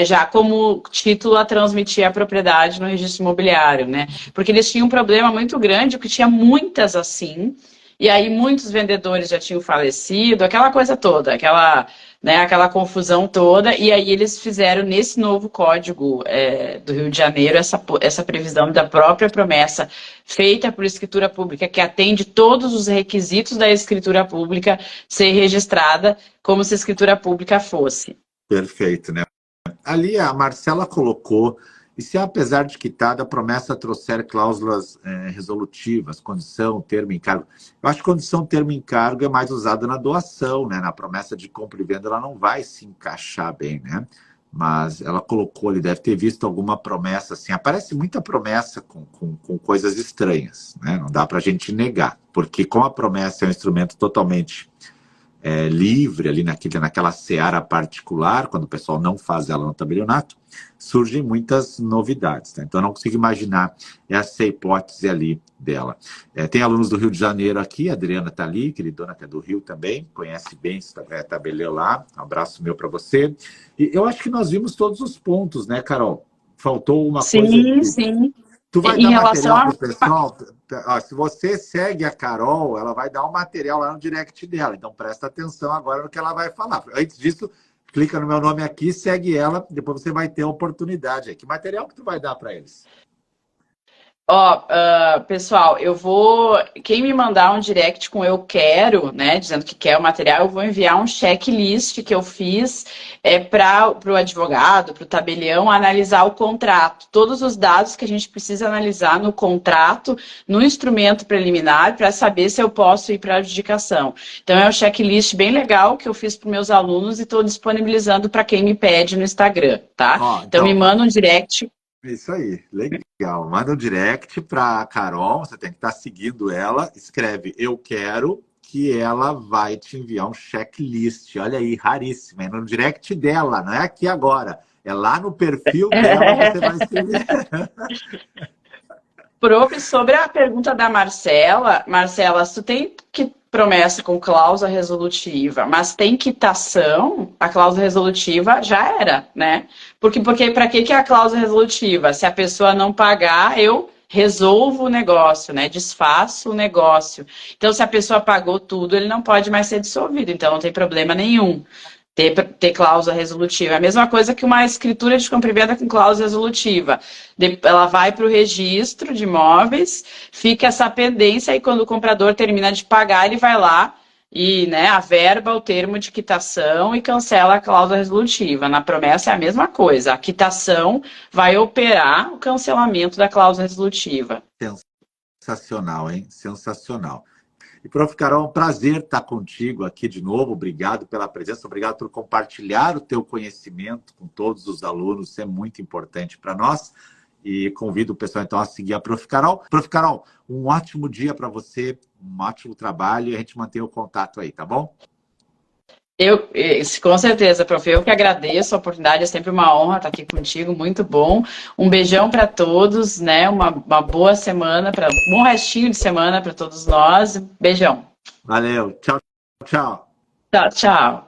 já como título a transmitir a propriedade no registro imobiliário, né? Porque eles tinham um problema muito grande, porque tinha muitas assim, e aí muitos vendedores já tinham falecido, aquela coisa toda, aquela confusão toda, e aí eles fizeram nesse novo código do Rio de Janeiro essa previsão da própria promessa feita por escritura pública, que atende todos os requisitos da escritura pública, ser registrada como se a escritura pública fosse. Perfeito, né? Ali a Marcela colocou, e se apesar de quitada, a promessa trouxer cláusulas resolutivas, condição, termo, encargo. Eu acho que condição, termo, encargo é mais usada na doação, né? Na promessa de compra e venda ela não vai se encaixar bem, né? Mas ela colocou, ele deve ter visto alguma promessa assim. Aparece muita promessa com coisas estranhas, né? Não dá para a gente negar, porque como a promessa é um instrumento totalmente livre ali naquela seara particular, quando o pessoal não faz ela no tabelionato, surgem muitas novidades, tá? Então eu não consigo imaginar essa hipótese ali dela. Tem alunos do Rio de Janeiro aqui, a Adriana está ali, queridona, que é do Rio também, conhece bem esse tabelião lá, um abraço meu para você. E eu acho que nós vimos todos os pontos, né, Carol? Faltou uma coisa aqui. Sim. Tu vai dar material para o pessoal? Se você segue a Carol, ela vai dar um material lá no direct dela. Então, presta atenção agora no que ela vai falar. Antes disso, clica no meu nome aqui, segue ela. Depois você vai ter a oportunidade. Que material que tu vai dar para eles? Pessoal, quem me mandar um direct com eu quero, né, dizendo que quer o material, eu vou enviar um checklist que eu fiz para o advogado, para o tabelião, analisar o contrato. Todos os dados que a gente precisa analisar no contrato, no instrumento preliminar, para saber se eu posso ir para a adjudicação. Então, é um checklist bem legal que eu fiz para os meus alunos e estou disponibilizando para quem me pede no Instagram, tá? Então, me manda um direct. Isso aí, legal. Manda um direct para a Carol, você tem que estar seguindo ela, escreve eu quero, que ela vai te enviar um checklist. Olha aí, raríssimo, é no direct dela, não é aqui agora, é lá no perfil dela você vai escrever. Prof, sobre a pergunta da Marcela, se tu tem que promessa com cláusula resolutiva, mas tem quitação, a cláusula resolutiva já era, né? Porque para que é a cláusula resolutiva? Se a pessoa não pagar, eu resolvo o negócio, né? Desfaço o negócio. Então, se a pessoa pagou tudo, ele não pode mais ser dissolvido, então não tem problema nenhum. Ter cláusula resolutiva. É a mesma coisa que uma escritura de compra e venda com cláusula resolutiva. Ela vai para o registro de imóveis, fica essa pendência e quando o comprador termina de pagar, ele vai lá e, né, averba o termo de quitação e cancela a cláusula resolutiva. Na promessa é a mesma coisa. A quitação vai operar o cancelamento da cláusula resolutiva. Sensacional, hein? Sensacional. E, Prof. Carol, é um prazer estar contigo aqui de novo. Obrigado pela presença, obrigado por compartilhar o teu conhecimento com todos os alunos. Isso é muito importante para nós. E convido o pessoal, então, a seguir a Prof. Carol. Prof. Carol, um ótimo dia para você, um ótimo trabalho e a gente mantém o contato aí, tá bom? Com certeza, prof. Eu que agradeço a oportunidade, é sempre uma honra estar aqui contigo, muito bom. Um beijão para todos, né? Uma boa semana, um bom restinho de semana para todos nós. Beijão. Valeu, tchau, tchau. Tchau, tchau.